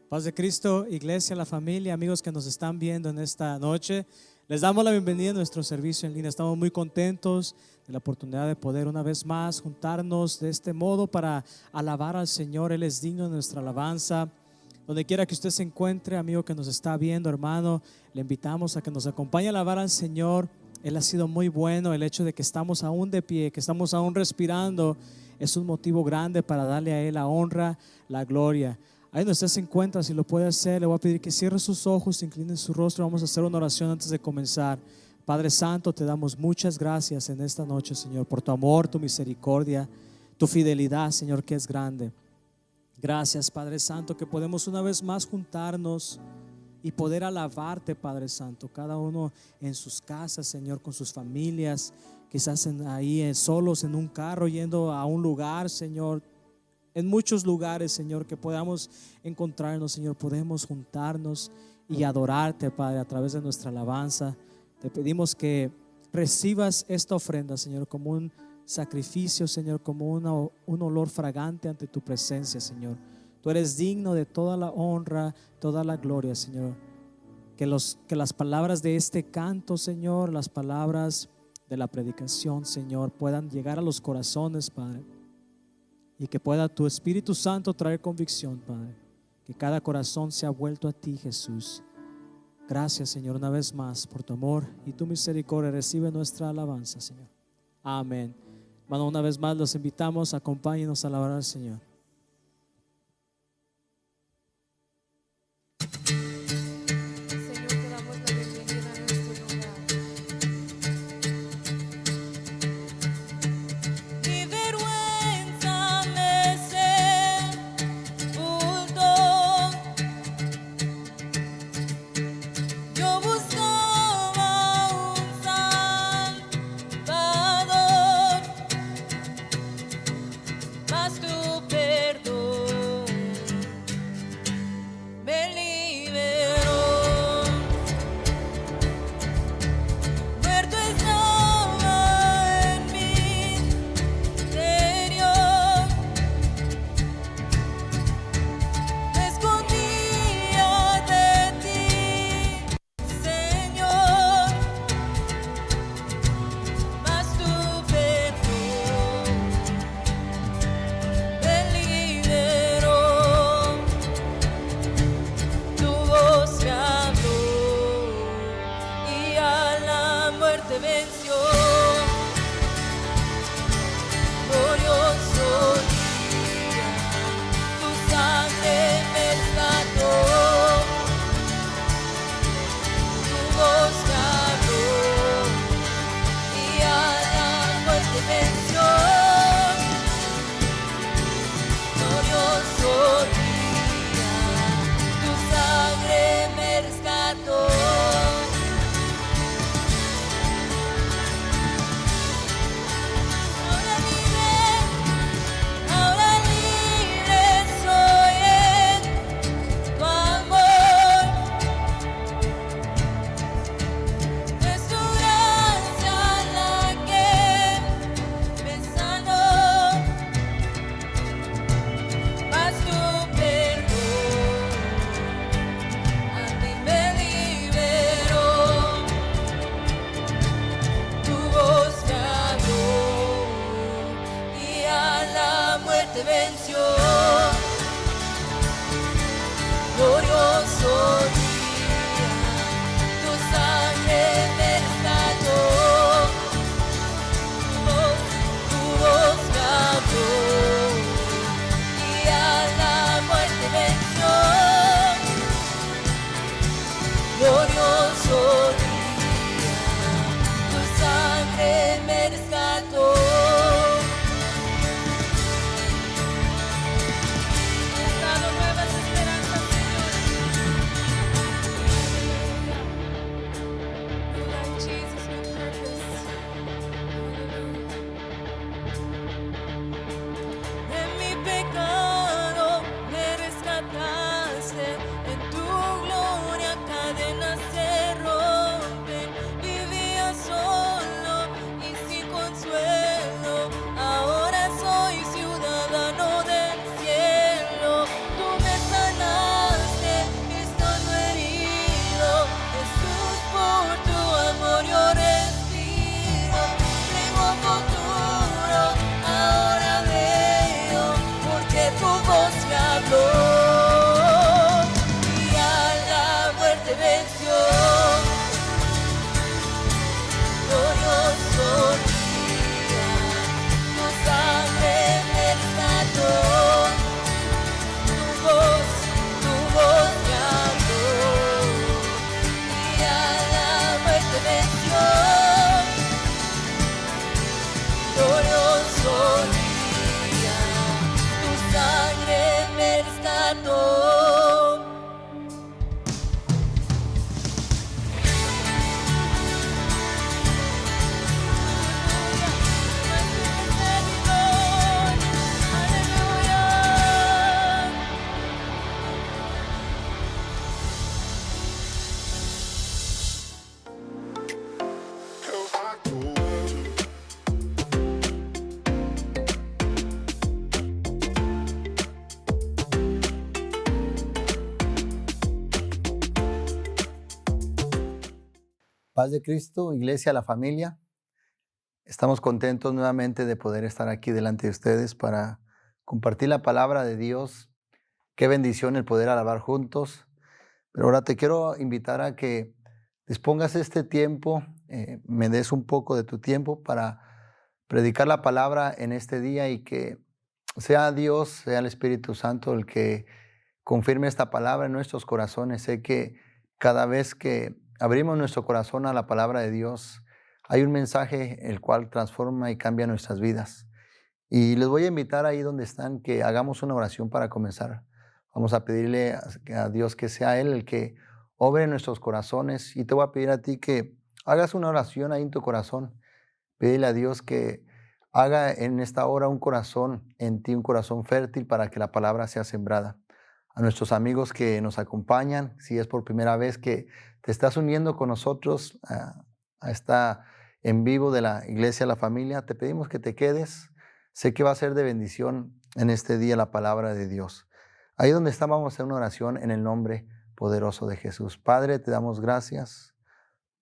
Paz de Cristo, iglesia, la familia, amigos que nos están viendo en esta noche. Les damos la bienvenida a nuestro servicio en línea. Estamos muy contentos de la oportunidad de poder una vez más juntarnos de este modo para alabar al Señor. Él es digno de nuestra alabanza. Donde quiera que usted se encuentre, amigo que nos está viendo, hermano, le invitamos a que nos acompañe a alabar al Señor. Él ha sido muy bueno. El hecho de que estamos aún de pie, que estamos aún respirando, es un motivo grande para darle a Él la honra, la gloria. Ahí donde usted se encuentra, si lo puede hacer, le voy a pedir que cierre sus ojos, incline su rostro. Vamos a hacer una oración antes de comenzar. Padre Santo, te damos muchas gracias en esta noche, Señor, por tu amor, tu misericordia, tu fidelidad, Señor, que es grande. Gracias, Padre Santo, que podemos una vez más juntarnos y poder alabarte, Padre Santo, cada uno en sus casas, Señor, con sus familias, quizás ahí solos en un carro yendo a un lugar, Señor. En muchos lugares, Señor, que podamos encontrarnos, Señor, podemos juntarnos y adorarte, Padre, a través de nuestra alabanza. Te pedimos que recibas esta ofrenda, Señor, como un sacrificio, Señor, como un olor fragante ante tu presencia, Señor. Tú eres digno de toda la honra, toda la gloria, Señor. Que las palabras de este canto, Señor, las palabras de la predicación, Señor, puedan llegar a los corazones, Padre. Y que pueda tu Espíritu Santo traer convicción, Padre. Que cada corazón sea vuelto a ti, Jesús. Gracias, Señor, una vez más por tu amor y tu misericordia. Recibe nuestra alabanza, Señor. Amén. Hermano, una vez más los invitamos, acompáñenos a alabar al Señor. misericordia, tu sangre me rescató. Paz de Cristo, Iglesia, la familia. Estamos contentos nuevamente de poder estar aquí delante de ustedes para compartir la palabra de Dios. Qué bendición el poder alabar juntos. Pero ahora te quiero invitar a que dispongas este tiempo, me des un poco de tu tiempo para predicar la palabra en este día y que sea Dios, sea el Espíritu Santo el que confirme esta palabra en nuestros corazones. Sé que cada vez que abrimos nuestro corazón a la palabra de Dios, hay un mensaje el cual transforma y cambia nuestras vidas. Y les voy a invitar ahí donde están que hagamos una oración para comenzar. Vamos a pedirle a Dios que sea Él el que obre en nuestros corazones. Y te voy a pedir a ti que hagas una oración ahí en tu corazón. Pídele a Dios que haga en esta hora un corazón en ti, un corazón fértil para que la palabra sea sembrada. A nuestros amigos que nos acompañan, si es por primera vez que te estás uniendo con nosotros a esta en vivo de la Iglesia La Familia, te pedimos que te quedes. Sé que va a ser de bendición en este día la palabra de Dios. Ahí donde está, vamos a hacer una oración en el nombre poderoso de Jesús. Padre, te damos gracias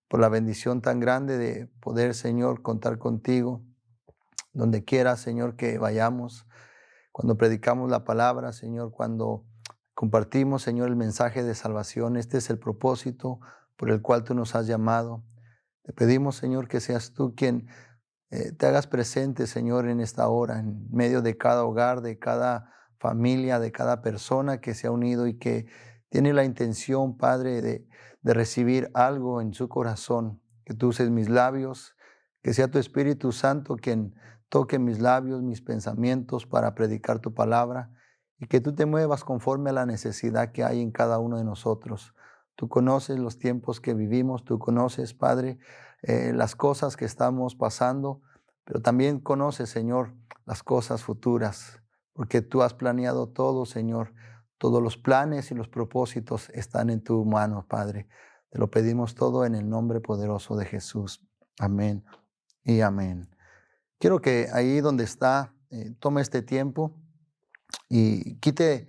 por la bendición tan grande de poder, Señor, contar contigo donde quiera, Señor, que vayamos. Cuando predicamos la palabra, Señor, cuando compartimos, Señor, el mensaje de salvación. Este es el propósito por el cual tú nos has llamado. Te pedimos, Señor, que seas tú quien te hagas presente, Señor, en esta hora, en medio de cada hogar, de cada familia, de cada persona que se ha unido y que tiene la intención, Padre, de recibir algo en su corazón. Que tú uses mis labios, que sea tu Espíritu Santo quien toque mis labios, mis pensamientos para predicar tu palabra y que tú te muevas conforme a la necesidad que hay en cada uno de nosotros. Tú conoces los tiempos que vivimos, tú conoces, Padre, las cosas que estamos pasando, pero también conoces, Señor, las cosas futuras, porque tú has planeado todo, Señor. Todos los planes y los propósitos están en tu mano, Padre. Te lo pedimos todo en el nombre poderoso de Jesús. Amén y amén. Quiero que ahí donde está, tome este tiempo y quite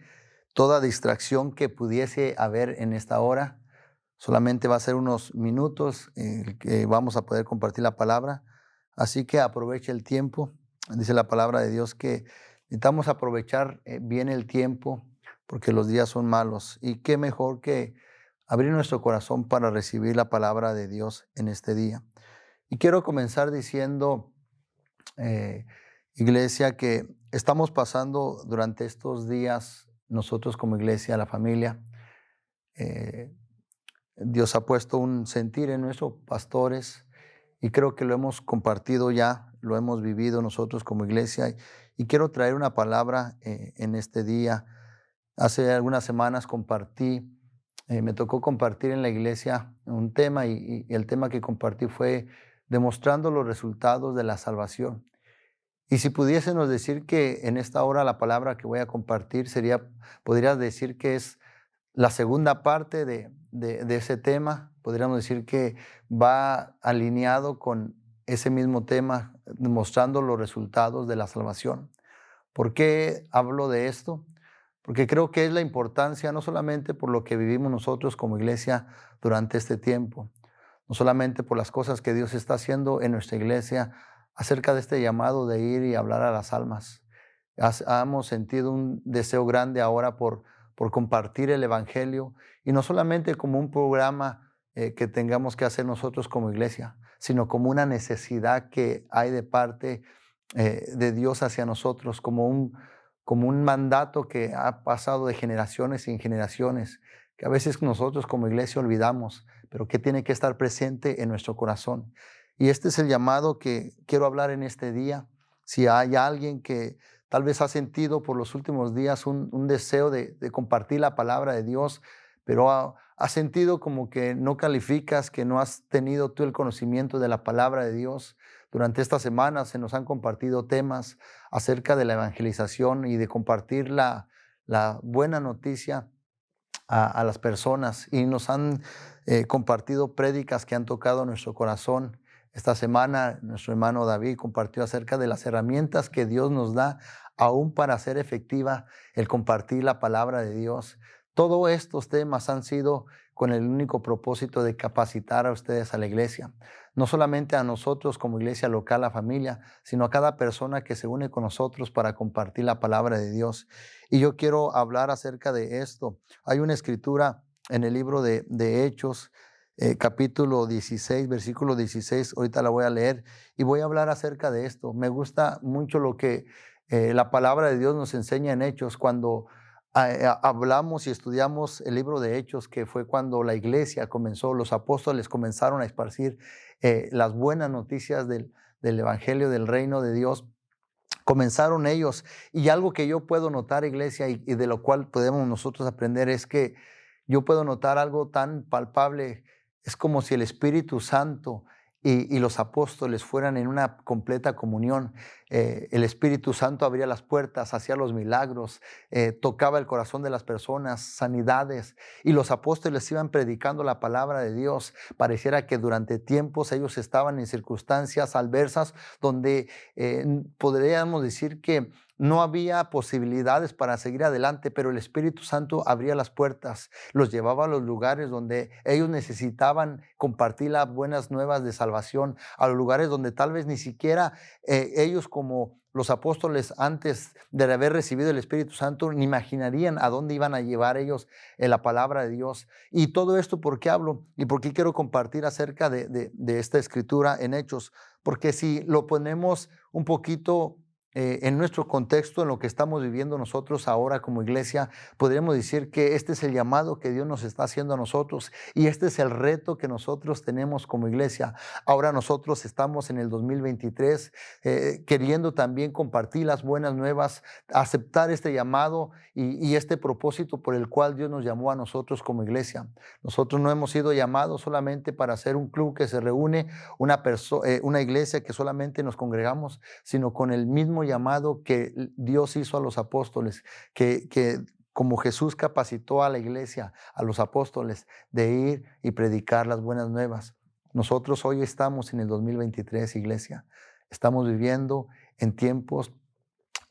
toda distracción que pudiese haber en esta hora. Solamente va a ser unos minutos que vamos a poder compartir la palabra. Así que aproveche el tiempo. Dice la palabra de Dios que necesitamos aprovechar bien el tiempo porque los días son malos. Y qué mejor que abrir nuestro corazón para recibir la palabra de Dios en este día. Y quiero comenzar diciendo, iglesia, que estamos pasando durante estos días, nosotros como iglesia, la familia, Dios ha puesto un sentir en nuestros pastores y creo que lo hemos compartido ya, lo hemos vivido nosotros como iglesia y quiero traer una palabra en este día. Hace algunas semanas compartí, me tocó compartir en la iglesia un tema y el tema que compartí fue demostrando los resultados de la salvación. Y si pudiésemos decir que en esta hora la palabra que voy a compartir podrías decir que es la segunda parte de ese tema. Podríamos decir que va alineado con ese mismo tema, mostrando los resultados de la salvación. ¿Por qué hablo de esto? Porque creo que es la importancia no solamente por lo que vivimos nosotros como iglesia durante este tiempo, no solamente por las cosas que Dios está haciendo en nuestra iglesia acerca de este llamado de ir y hablar a las almas. Hemos sentido un deseo grande ahora por compartir el evangelio y no solamente como un programa que tengamos que hacer nosotros como iglesia, sino como una necesidad que hay de parte de Dios hacia nosotros, como un mandato que ha pasado de generaciones en generaciones, que a veces nosotros como iglesia olvidamos, pero que tiene que estar presente en nuestro corazón. Y este es el llamado que quiero hablar en este día. Si hay alguien que tal vez ha sentido por los últimos días un deseo de compartir la palabra de Dios, pero ha sentido como que no calificas, que no has tenido tú el conocimiento de la palabra de Dios. Durante esta semana se nos han compartido temas acerca de la evangelización y de compartir la buena noticia a las personas, y nos han compartido prédicas que han tocado nuestro corazón. Esta semana nuestro hermano David compartió acerca de las herramientas que Dios nos da aún para hacer efectiva el compartir la palabra de Dios. Todos estos temas han sido con el único propósito de capacitar a ustedes, a la iglesia. No solamente a nosotros como iglesia local, la familia, sino a cada persona que se une con nosotros para compartir la palabra de Dios. Y yo quiero hablar acerca de esto. Hay una escritura en el libro de Hechos, capítulo 16, versículo 16. Ahorita la voy a leer y voy a hablar acerca de esto. Me gusta mucho lo que la palabra de Dios nos enseña en Hechos cuando hablamos y estudiamos el libro de Hechos, que fue cuando la iglesia comenzó, los apóstoles comenzaron a esparcir las buenas noticias del evangelio del reino de Dios. Comenzaron ellos, y algo que yo puedo notar, iglesia, y de lo cual podemos nosotros aprender, es que yo puedo notar algo tan palpable. Es como si el Espíritu Santo y los apóstoles fueran en una completa comunión. El Espíritu Santo abría las puertas, hacía los milagros, tocaba el corazón de las personas, sanidades, y los apóstoles iban predicando la palabra de Dios. Pareciera que durante tiempos ellos estaban en circunstancias adversas donde podríamos decir que no había posibilidades para seguir adelante, pero el Espíritu Santo abría las puertas, los llevaba a los lugares donde ellos necesitaban compartir las buenas nuevas de salvación, a los lugares donde tal vez ni siquiera ellos, como los apóstoles antes de haber recibido el Espíritu Santo, ni imaginarían a dónde iban a llevar ellos la palabra de Dios. Y todo esto, ¿por qué hablo? Y por qué quiero compartir acerca de esta escritura en Hechos. Porque si lo ponemos un poquito en nuestro contexto, en lo que estamos viviendo nosotros ahora como iglesia, podríamos decir que este es el llamado que Dios nos está haciendo a nosotros, y este es el reto que nosotros tenemos como iglesia. Ahora nosotros estamos en el 2023 queriendo también compartir las buenas nuevas, aceptar este llamado y este propósito por el cual Dios nos llamó a nosotros como iglesia. Nosotros no hemos sido llamados solamente para ser un club que se reúne, una iglesia que solamente nos congregamos, sino con el mismo llamado que Dios hizo a los apóstoles, que como Jesús capacitó a la iglesia, a los apóstoles, de ir y predicar las buenas nuevas. Nosotros hoy estamos en el 2023, iglesia. Estamos viviendo en tiempos,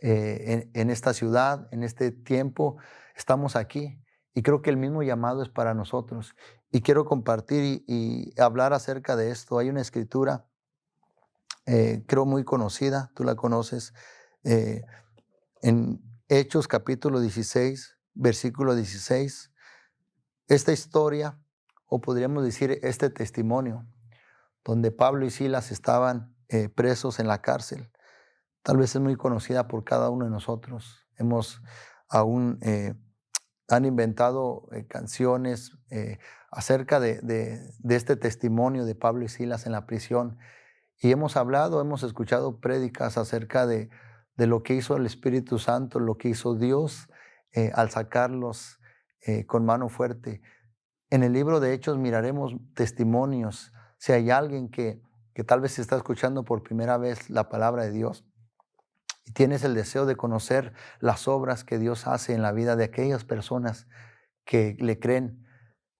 en esta ciudad, en este tiempo, estamos aquí. Y creo que el mismo llamado es para nosotros. Y quiero compartir y hablar acerca de esto. Hay una escritura, creo muy conocida, tú la conoces, en Hechos capítulo 16, versículo 16. Esta historia, o podríamos decir este testimonio, donde Pablo y Silas estaban presos en la cárcel, tal vez es muy conocida por cada uno de nosotros. Han inventado canciones acerca de este testimonio de Pablo y Silas en la prisión. Y hemos escuchado prédicas acerca de lo que hizo el Espíritu Santo, lo que hizo Dios al sacarlos con mano fuerte. En el libro de Hechos miraremos testimonios. Si hay alguien que tal vez está escuchando por primera vez la palabra de Dios y tienes el deseo de conocer las obras que Dios hace en la vida de aquellas personas que le creen,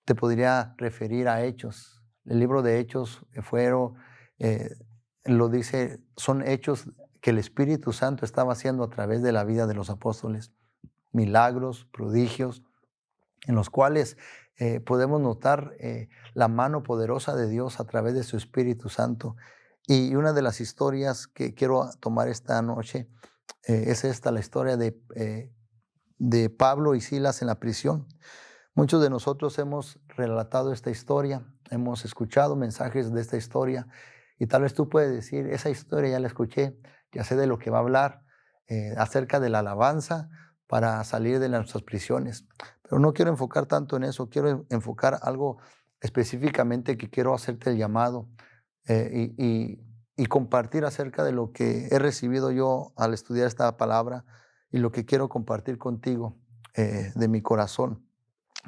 te podría referir a Hechos. El libro de Hechos lo dice, son hechos que el Espíritu Santo estaba haciendo a través de la vida de los apóstoles. Milagros, prodigios, en los cuales podemos notar la mano poderosa de Dios a través de su Espíritu Santo. Y una de las historias que quiero tomar esta noche es esta, la historia de Pablo y Silas en la prisión. Muchos de nosotros hemos relatado esta historia, hemos escuchado mensajes de esta historia, y tal vez tú puedes decir, esa historia ya la escuché, ya sé de lo que va a hablar, acerca de la alabanza para salir de nuestras prisiones. Pero no quiero enfocar tanto en eso, quiero enfocar algo específicamente que quiero hacerte el llamado. Y y compartir acerca de lo que he recibido yo al estudiar esta palabra y lo que quiero compartir contigo de mi corazón,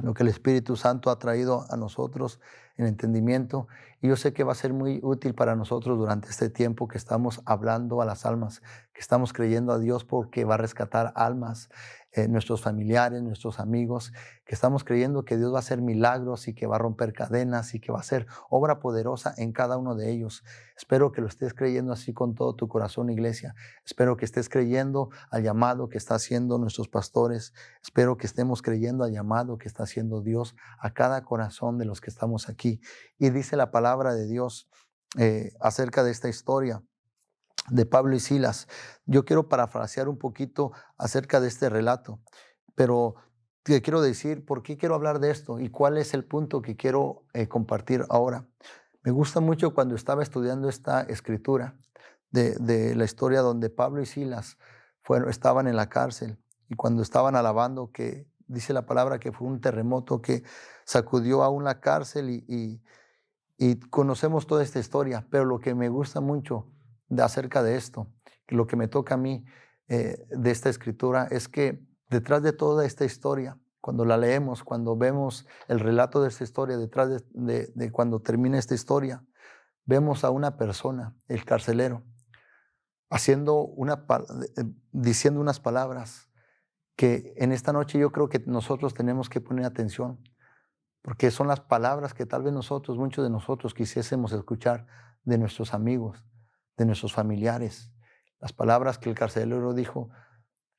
lo que el Espíritu Santo ha traído a nosotros en entendimiento. Y yo sé que va a ser muy útil para nosotros durante este tiempo que estamos hablando a las almas, que estamos creyendo a Dios porque va a rescatar almas, nuestros familiares, nuestros amigos, que estamos creyendo que Dios va a hacer milagros y que va a romper cadenas y que va a hacer obra poderosa en cada uno de ellos. Espero que lo estés creyendo así con todo tu corazón, iglesia. Espero que estés creyendo al llamado que está haciendo nuestros pastores. Espero que estemos creyendo al llamado que está haciendo Dios a cada corazón de los que estamos aquí. Y dice la palabra de Dios acerca de esta historia de Pablo y Silas. Yo quiero parafrasear un poquito acerca de este relato, pero te quiero decir por qué quiero hablar de esto y cuál es el punto que quiero compartir ahora. Me gusta mucho cuando estaba estudiando esta escritura de la historia donde Pablo y Silas estaban en la cárcel y cuando estaban alabando, que dice la palabra que fue un terremoto que sacudió aún la cárcel y conocemos toda esta historia, pero lo que me gusta mucho acerca de esto, lo que me toca a mí de esta escritura, es que detrás de toda esta historia, cuando la leemos, cuando vemos el relato de esta historia, detrás de cuando termina esta historia, vemos a una persona, el carcelero, diciendo unas palabras que en esta noche yo creo que nosotros tenemos que poner atención, porque son las palabras que tal vez muchos de nosotros quisiésemos escuchar de nuestros amigos, de nuestros familiares. Las palabras que el carcelero dijo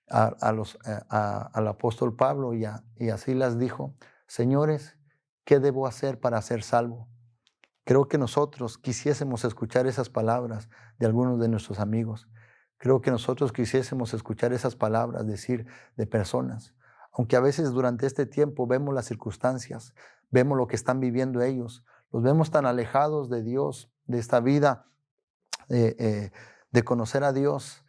al apóstol Pablo y así las dijo: Señores, ¿qué debo hacer para ser salvo? Creo que nosotros quisiésemos escuchar esas palabras de algunos de nuestros amigos. Creo que nosotros quisiésemos escuchar esas palabras decir de personas. Aunque a veces durante este tiempo vemos las circunstancias, vemos lo que están viviendo ellos, los vemos tan alejados de Dios, de esta vida, de conocer a Dios,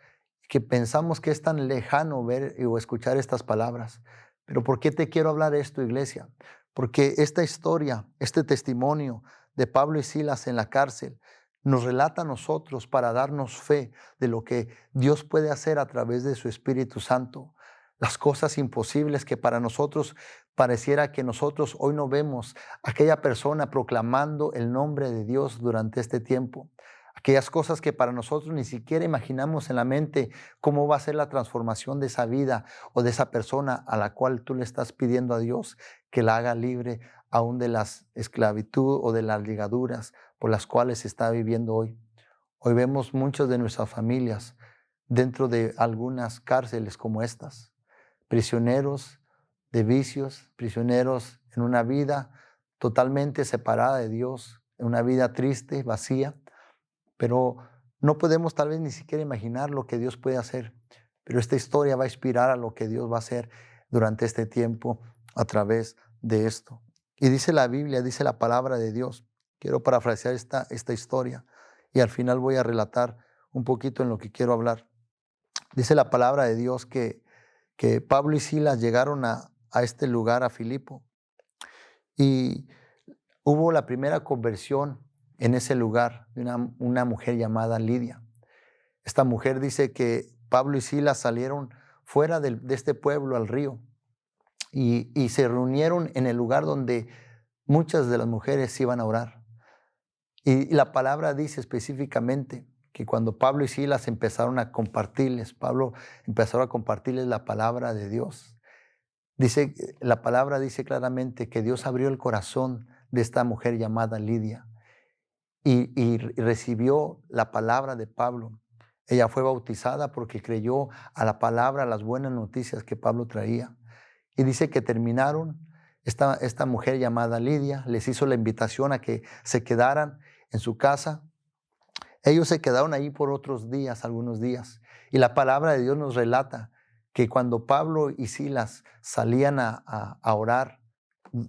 que pensamos que es tan lejano ver o escuchar estas palabras. Pero ¿por qué te quiero hablar de esto, iglesia? Porque esta historia, este testimonio de Pablo y Silas en la cárcel, nos relata a nosotros para darnos fe de lo que Dios puede hacer a través de su Espíritu Santo. Las cosas imposibles que para nosotros pareciera que nosotros hoy no vemos, aquella persona proclamando el nombre de Dios durante este tiempo. Aquellas cosas que para nosotros ni siquiera imaginamos en la mente cómo va a ser la transformación de esa vida o de esa persona a la cual tú le estás pidiendo a Dios que la haga libre aún de las esclavitud o de las ligaduras por las cuales está viviendo hoy. Hoy vemos muchas de nuestras familias dentro de algunas cárceles como estas, prisioneros de vicios, prisioneros en una vida totalmente separada de Dios, en una vida triste, vacía, pero no podemos tal vez ni siquiera imaginar lo que Dios puede hacer. Pero esta historia va a inspirar a lo que Dios va a hacer durante este tiempo a través de esto. Y dice la Biblia, dice la palabra de Dios. Quiero parafrasear esta historia y al final voy a relatar un poquito en lo que quiero hablar. Dice la palabra de Dios que Pablo y Silas llegaron a este lugar, a Filipo, y hubo la primera conversión en ese lugar de una mujer llamada Lidia. Esta mujer dice que Pablo y Silas salieron fuera de este pueblo al río y se reunieron en el lugar donde muchas de las mujeres iban a orar. Y la palabra dice específicamente que cuando Pablo y Silas empezaron a compartirles, Pablo empezó a compartirles la palabra de Dios. La palabra dice claramente que Dios abrió el corazón de esta mujer llamada Lidia y recibió la palabra de Pablo. Ella fue bautizada porque creyó a la palabra, a las buenas noticias que Pablo traía. Y dice que terminaron, esta mujer llamada Lidia les hizo la invitación a que se quedaran en su casa. Ellos se quedaron ahí por otros días, algunos días. Y la palabra de Dios nos relata que cuando Pablo y Silas salían a orar,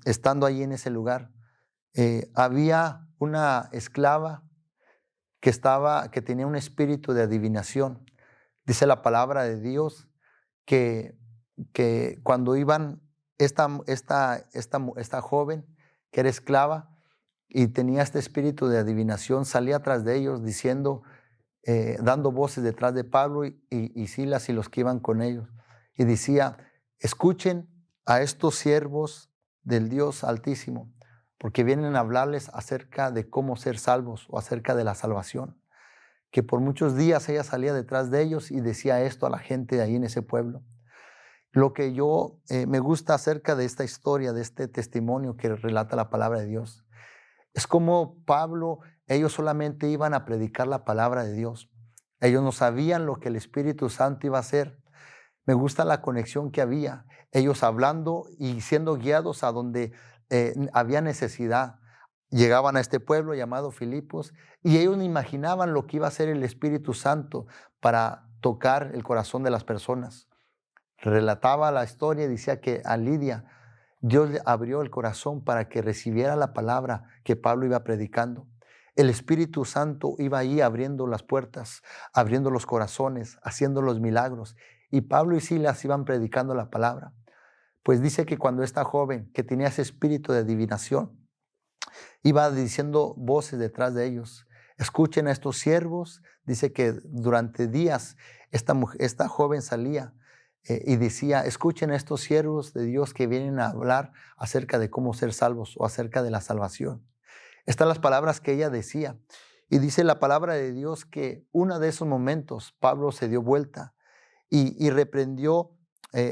estando ahí en ese lugar, había una esclava que tenía un espíritu de adivinación. Dice la palabra de Dios que cuando iban esta joven que era esclava y tenía este espíritu de adivinación, salía tras de ellos diciendo dando voces detrás de Pablo y Silas y los que iban con ellos. Y decía, escuchen a estos siervos del Dios Altísimo, porque vienen a hablarles acerca de cómo ser salvos o acerca de la salvación. Que por muchos días ella salía detrás de ellos y decía esto a la gente de ahí en ese pueblo. Lo que yo me gusta acerca de esta historia, de este testimonio que relata la palabra de Dios, es como Pablo, ellos solamente iban a predicar la palabra de Dios. Ellos no sabían lo que el Espíritu Santo iba a hacer. Me gusta la conexión que había. Ellos hablando y siendo guiados a donde había necesidad. Llegaban a este pueblo llamado Filipos y ellos no imaginaban lo que iba a hacer el Espíritu Santo para tocar el corazón de las personas. Relataba la historia y decía que a Lidia Dios le abrió el corazón para que recibiera la palabra que Pablo iba predicando. El Espíritu Santo iba ahí abriendo las puertas, abriendo los corazones, haciendo los milagros. Y Pablo y Silas iban predicando la palabra. Pues dice que cuando esta joven que tenía ese espíritu de adivinación iba diciendo voces detrás de ellos, escuchen a estos siervos, dice que durante días esta joven salía y decía, escuchen a estos siervos de Dios que vienen a hablar acerca de cómo ser salvos o acerca de la salvación. Estas las palabras que ella decía. Y dice la palabra de Dios que uno de esos momentos Pablo se dio vuelta y reprendió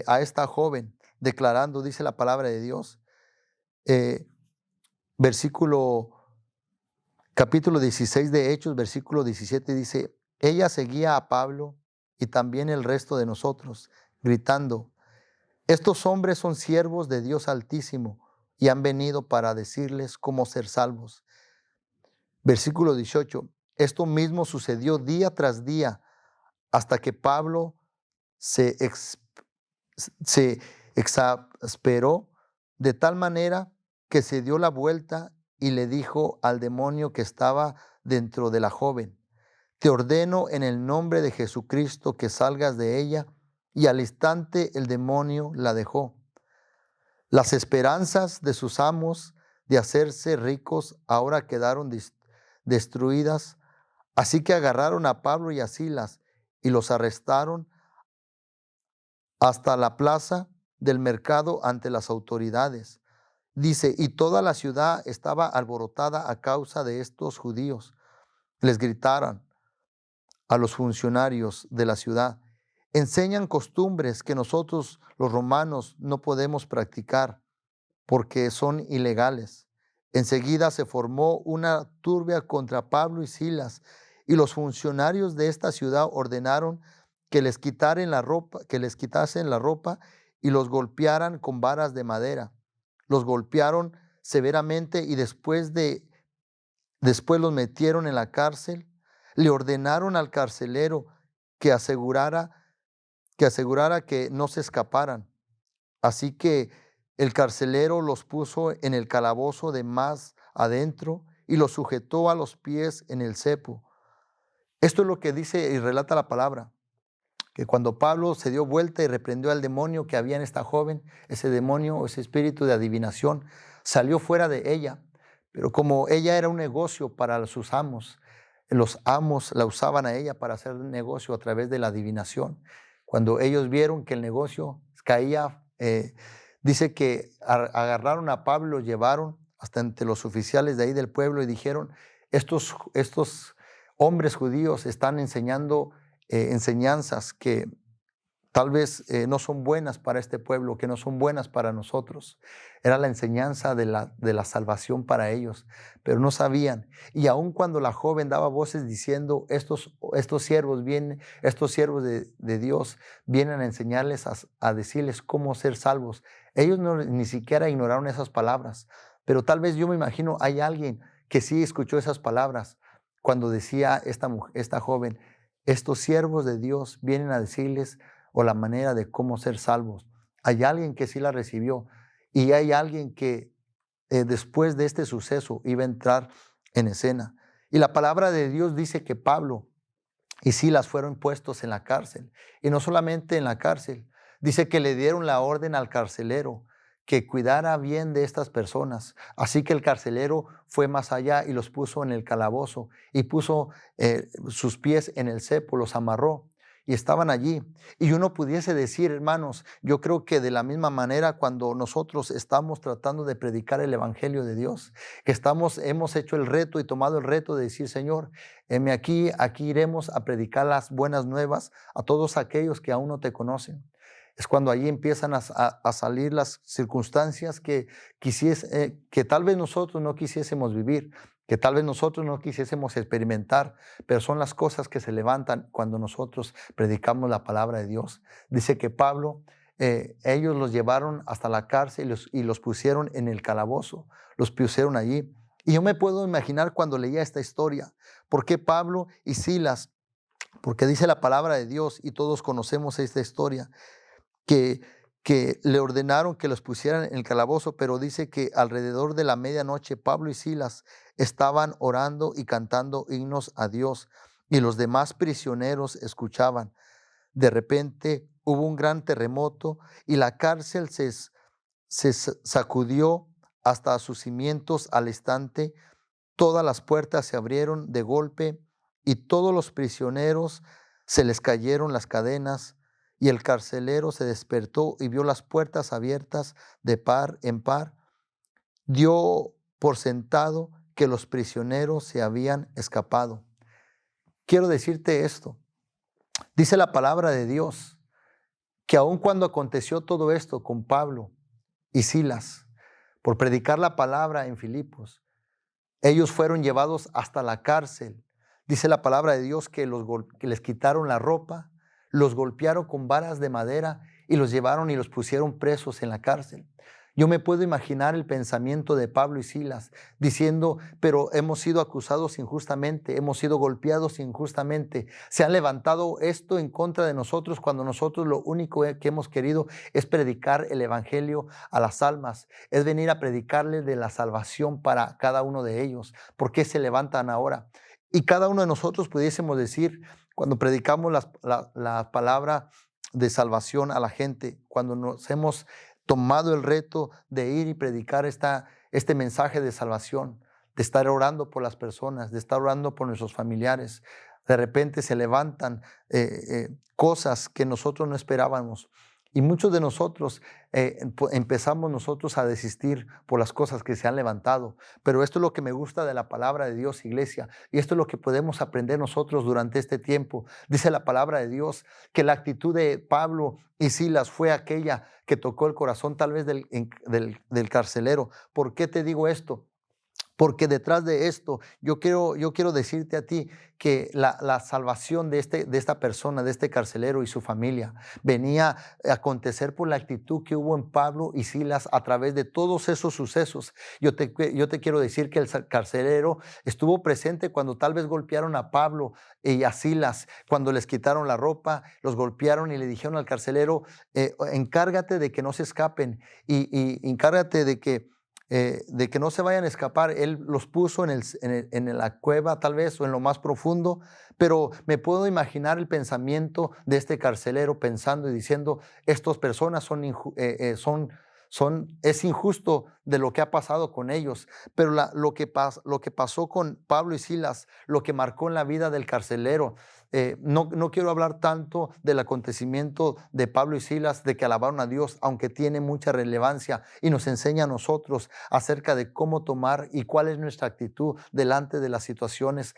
a esta joven, declarando, dice la palabra de Dios, capítulo 16 de Hechos, versículo 17 dice, ella seguía a Pablo y también el resto de nosotros, gritando, estos hombres son siervos de Dios Altísimo y han venido para decirles cómo ser salvos. Versículo 18, esto mismo sucedió día tras día hasta que Pablo se exasperó de tal manera que se dio la vuelta y le dijo al demonio que estaba dentro de la joven, te ordeno en el nombre de Jesucristo que salgas de ella, y al instante el demonio la dejó. Las esperanzas de sus amos de hacerse ricos ahora quedaron destruidas, así que agarraron a Pablo y a Silas y los arrestaron hasta la plaza del mercado ante las autoridades. Dice, y toda la ciudad estaba alborotada a causa de estos judíos. Les gritaron a los funcionarios de la ciudad, enseñan costumbres que nosotros los romanos no podemos practicar porque son ilegales. Enseguida se formó una turbia contra Pablo y Silas, y los funcionarios de esta ciudad ordenaron que les quitasen la ropa y los golpearan con varas de madera. Los golpearon severamente y después los metieron en la cárcel. Le ordenaron al carcelero que asegurara que no se escaparan. Así que el carcelero los puso en el calabozo de más adentro y los sujetó a los pies en el cepo. Esto es lo que dice y relata la palabra, que cuando Pablo se dio vuelta y reprendió al demonio que había en esta joven, ese demonio, ese espíritu de adivinación, salió fuera de ella. Pero como ella era un negocio para sus amos, los amos la usaban a ella para hacer negocio a través de la adivinación. Cuando ellos vieron que el negocio caía, dice que agarraron a Pablo, lo llevaron hasta entre los oficiales de ahí del pueblo y dijeron, estos hombres judíos están enseñando enseñanzas que tal vez no son buenas para este pueblo, que no son buenas para nosotros. Era la enseñanza de la salvación para ellos, pero no sabían. Y aun cuando la joven daba voces diciendo, estos siervos vienen, estos siervos de Dios vienen a enseñarles, a decirles cómo ser salvos, ellos ni siquiera ignoraron esas palabras. Pero tal vez yo me imagino, hay alguien que sí escuchó esas palabras cuando decía esta joven, estos siervos de Dios vienen a decirles o la manera de cómo ser salvos. Hay alguien que sí la recibió y hay alguien que después de este suceso iba a entrar en escena. Y la palabra de Dios dice que Pablo y Silas fueron puestos en la cárcel. Y no solamente en la cárcel, dice que le dieron la orden al carcelero que cuidara bien de estas personas. Así que el carcelero fue más allá y los puso en el calabozo y puso sus pies en el cepo, los amarró y estaban allí. Y uno pudiese decir, hermanos, yo creo que de la misma manera cuando nosotros estamos tratando de predicar el evangelio de Dios, que hemos hecho el reto y tomado el reto de decir, Señor, heme aquí iremos a predicar las buenas nuevas a todos aquellos que aún no te conocen. Es cuando allí empiezan a salir las circunstancias que tal vez nosotros no quisiésemos vivir, que tal vez nosotros no quisiésemos experimentar, pero son las cosas que se levantan cuando nosotros predicamos la palabra de Dios. Dice que Pablo, ellos los llevaron hasta la cárcel y los pusieron en el calabozo, los pusieron allí. Y yo me puedo imaginar cuando leía esta historia, ¿por qué Pablo y Silas? Porque dice la palabra de Dios y todos conocemos esta historia, que le ordenaron que los pusieran en el calabozo, pero dice que alrededor de la medianoche Pablo y Silas estaban orando y cantando himnos a Dios y los demás prisioneros escuchaban. De repente hubo un gran terremoto y la cárcel se sacudió hasta sus cimientos al instante. Todas las puertas se abrieron de golpe y todos los prisioneros se les cayeron las cadenas. Y el carcelero se despertó y vio las puertas abiertas de par en par. Dio por sentado que los prisioneros se habían escapado. Quiero decirte esto. Dice la palabra de Dios que aun cuando aconteció todo esto con Pablo y Silas, por predicar la palabra en Filipos, ellos fueron llevados hasta la cárcel. Dice la palabra de Dios que les quitaron la ropa, los golpearon con varas de madera y los llevaron y los pusieron presos en la cárcel. Yo me puedo imaginar el pensamiento de Pablo y Silas diciendo, pero hemos sido acusados injustamente, hemos sido golpeados injustamente, se ha levantado esto en contra de nosotros cuando nosotros lo único que hemos querido es predicar el evangelio a las almas, es venir a predicarles de la salvación para cada uno de ellos. ¿Por qué se levantan ahora? Y cada uno de nosotros pudiésemos decir, cuando predicamos la palabra de salvación a la gente, cuando nos hemos tomado el reto de ir y predicar este mensaje de salvación, de estar orando por las personas, de estar orando por nuestros familiares, de repente se levantan cosas que nosotros no esperábamos. Y muchos de nosotros empezamos nosotros a desistir por las cosas que se han levantado. Pero esto es lo que me gusta de la palabra de Dios, iglesia. Y esto es lo que podemos aprender nosotros durante este tiempo. Dice la palabra de Dios que la actitud de Pablo y Silas fue aquella que tocó el corazón tal vez del carcelero. ¿Por qué te digo esto? Porque detrás de esto, yo quiero decirte a ti que la salvación de esta persona, de este carcelero y su familia, venía a acontecer por la actitud que hubo en Pablo y Silas a través de todos esos sucesos. Yo te quiero decir que el carcelero estuvo presente cuando tal vez golpearon a Pablo y a Silas, cuando les quitaron la ropa, los golpearon y le dijeron al carcelero, encárgate de que no se escapen y encárgate de que no se vayan a escapar. Él los puso en la cueva tal vez o en lo más profundo, pero me puedo imaginar el pensamiento de este carcelero pensando y diciendo, estas personas es injusto de lo que ha pasado con ellos, pero lo que pasó con Pablo y Silas, lo que marcó en la vida del carcelero, no quiero hablar tanto del acontecimiento de Pablo y Silas, de que alabaron a Dios, aunque tiene mucha relevancia y nos enseña a nosotros acerca de cómo tomar y cuál es nuestra actitud delante de las situaciones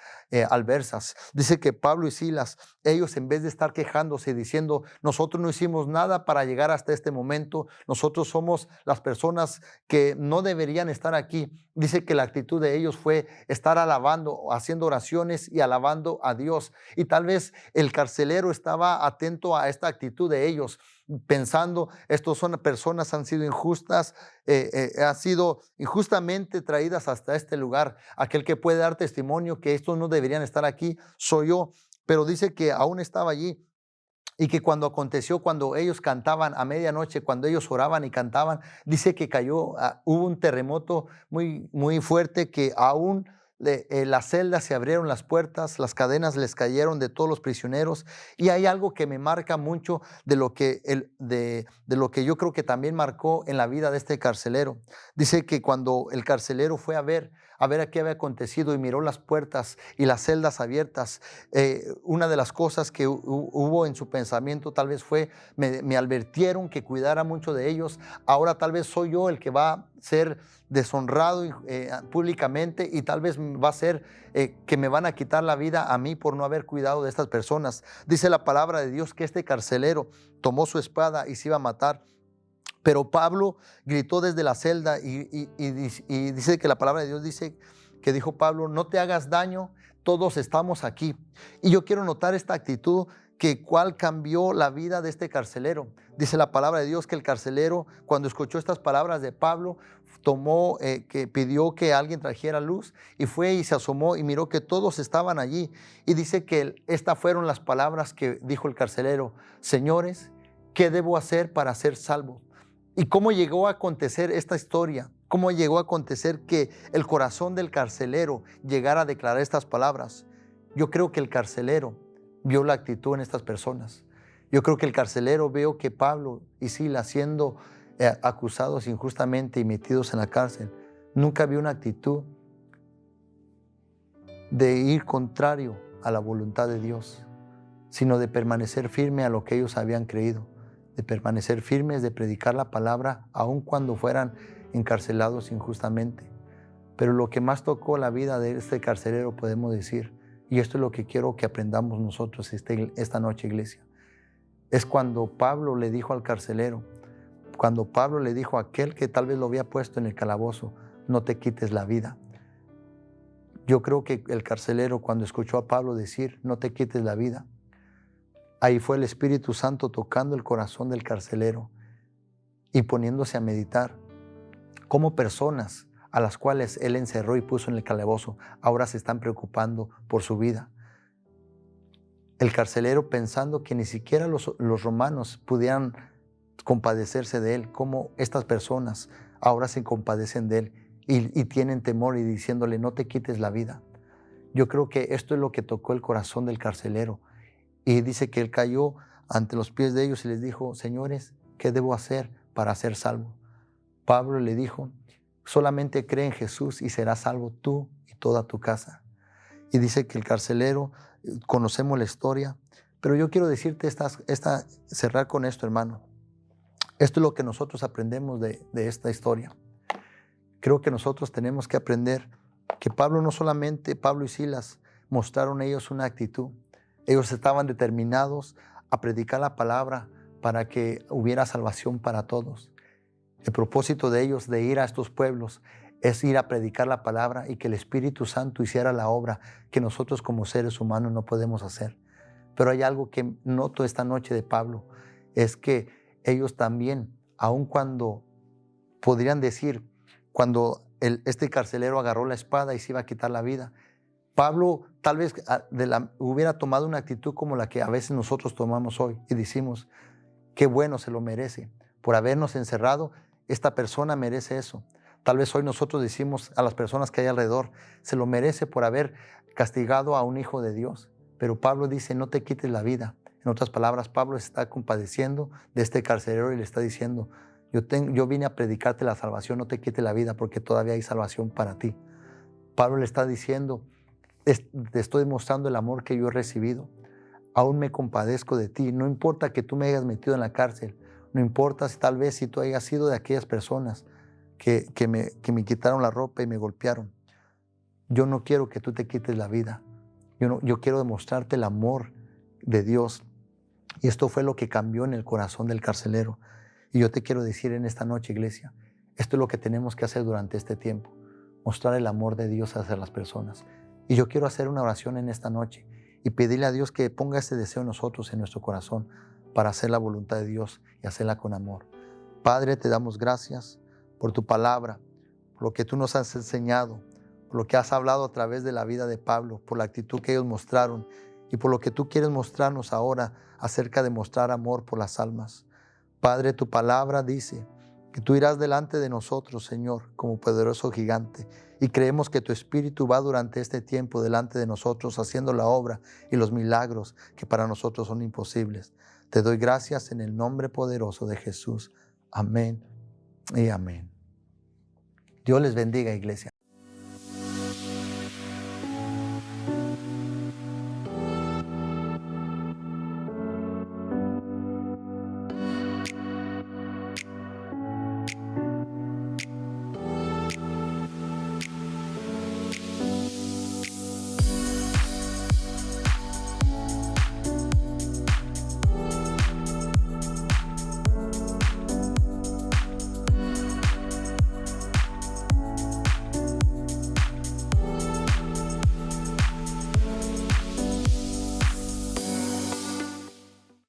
adversas. Dice que Pablo y Silas, ellos en vez de estar quejándose y diciendo, nosotros no hicimos nada para llegar hasta este momento, nosotros somos las personas que no deberían estar aquí. Dice que la actitud de ellos fue estar alabando, haciendo oraciones y alabando a Dios. Y tal vez el carcelero estaba atento a esta actitud de ellos, pensando, estas son personas han sido injustas, han sido injustamente traídas hasta este lugar. Aquel que puede dar testimonio que estos no deberían estar aquí soy yo. Pero dice que aún estaba allí. Y que cuando aconteció, cuando ellos cantaban a medianoche, cuando ellos oraban y cantaban, dice que hubo un terremoto muy, muy fuerte que aún las celdas se abrieron, las puertas, las cadenas les cayeron de todos los prisioneros. Y hay algo que me marca mucho de lo que yo creo que también marcó en la vida de este carcelero. Dice que cuando el carcelero fue a ver qué había acontecido y miró las puertas y las celdas abiertas, una de las cosas que hubo en su pensamiento tal vez fue, me advirtieron que cuidara mucho de ellos, ahora tal vez soy yo el que va a ser deshonrado públicamente, y tal vez va a ser que me van a quitar la vida a mí por no haber cuidado de estas personas. Dice la palabra de Dios que este carcelero tomó su espada y se iba a matar. Pero Pablo gritó desde la celda y dice que la palabra de Dios dice que dijo Pablo: no te hagas daño, todos estamos aquí. Y yo quiero notar esta actitud cual cambió la vida de este carcelero. Dice la palabra de Dios que el carcelero, cuando escuchó estas palabras de Pablo, que pidió que alguien trajera luz, y fue y se asomó y miró que todos estaban allí. Y dice que estas fueron las palabras que dijo el carcelero: señores, ¿qué debo hacer para ser salvo? ¿Y cómo llegó a acontecer esta historia? ¿Cómo llegó a acontecer que el corazón del carcelero llegara a declarar estas palabras? Yo creo que el carcelero vio la actitud en estas personas. Yo creo que el carcelero vio que Pablo y Silas, siendo acusados injustamente y metidos en la cárcel, nunca vio una actitud de ir contrario a la voluntad de Dios, sino de permanecer firme a lo que ellos habían creído, de permanecer firmes, de predicar la palabra aun cuando fueran encarcelados injustamente. Pero lo que más tocó la vida de este carcelero, podemos decir, y esto es lo que quiero que aprendamos nosotros esta noche, iglesia, es cuando Pablo le dijo al carcelero, cuando Pablo le dijo a aquel que tal vez lo había puesto en el calabozo: no te quites la vida. Yo creo que el carcelero, cuando escuchó a Pablo decir no te quites la vida, ahí fue el Espíritu Santo tocando el corazón del carcelero y poniéndose a meditar cómo personas a las cuales él encerró y puso en el calabozo ahora se están preocupando por su vida. El carcelero, pensando que ni siquiera los romanos pudieran compadecerse de él, cómo estas personas ahora se compadecen de él y tienen temor, y diciéndole: no te quites la vida. Yo creo que esto es lo que tocó el corazón del carcelero, y dice que él cayó ante los pies de ellos y les dijo: señores, ¿qué debo hacer para ser salvo? Pablo le dijo: solamente cree en Jesús y serás salvo tú y toda tu casa. Y dice que el carcelero, conocemos la historia, pero yo quiero decirte cerrar con esto, hermano. Esto es lo que nosotros aprendemos de esta historia. Creo que nosotros tenemos que aprender que Pablo y Silas mostraron ellos una actitud. Ellos estaban determinados a predicar la palabra para que hubiera salvación para todos. El propósito de ellos de ir a estos pueblos es ir a predicar la palabra y que el Espíritu Santo hiciera la obra que nosotros como seres humanos no podemos hacer. Pero hay algo que noto esta noche de Pablo, es que ellos también, aun cuando podrían decir, cuando este carcelero agarró la espada y se iba a quitar la vida, Pablo tal vez hubiera tomado una actitud como la que a veces nosotros tomamos hoy y decimos: qué bueno, se lo merece. Por habernos encerrado, esta persona merece eso. Tal vez hoy nosotros decimos a las personas que hay alrededor: se lo merece por haber castigado a un hijo de Dios. Pero Pablo dice: no te quites la vida. En otras palabras, Pablo está compadeciendo de este carcelero y le está diciendo: yo vine a predicarte la salvación, no te quites la vida porque todavía hay salvación para ti. Pablo le está diciendo: te estoy demostrando el amor que yo he recibido. Aún me compadezco de ti. No importa que tú me hayas metido en la cárcel. No importa si tú hayas sido de aquellas personas que me quitaron la ropa y me golpearon. Yo no quiero que tú te quites la vida. Yo quiero demostrarte el amor de Dios. Y esto fue lo que cambió en el corazón del carcelero. Y yo te quiero decir en esta noche, iglesia, esto es lo que tenemos que hacer durante este tiempo. Mostrar el amor de Dios hacia las personas. Y yo quiero hacer una oración en esta noche y pedirle a Dios que ponga ese deseo en nosotros, en nuestro corazón, para hacer la voluntad de Dios y hacerla con amor. Padre, te damos gracias por tu palabra, por lo que tú nos has enseñado, por lo que has hablado a través de la vida de Pablo, por la actitud que ellos mostraron y por lo que tú quieres mostrarnos ahora acerca de mostrar amor por las almas. Padre, tu palabra dice que tú irás delante de nosotros, Señor, como poderoso gigante. Y creemos que tu Espíritu va durante este tiempo delante de nosotros, haciendo la obra y los milagros que para nosotros son imposibles. Te doy gracias en el nombre poderoso de Jesús. Amén y amén. Dios les bendiga, iglesia.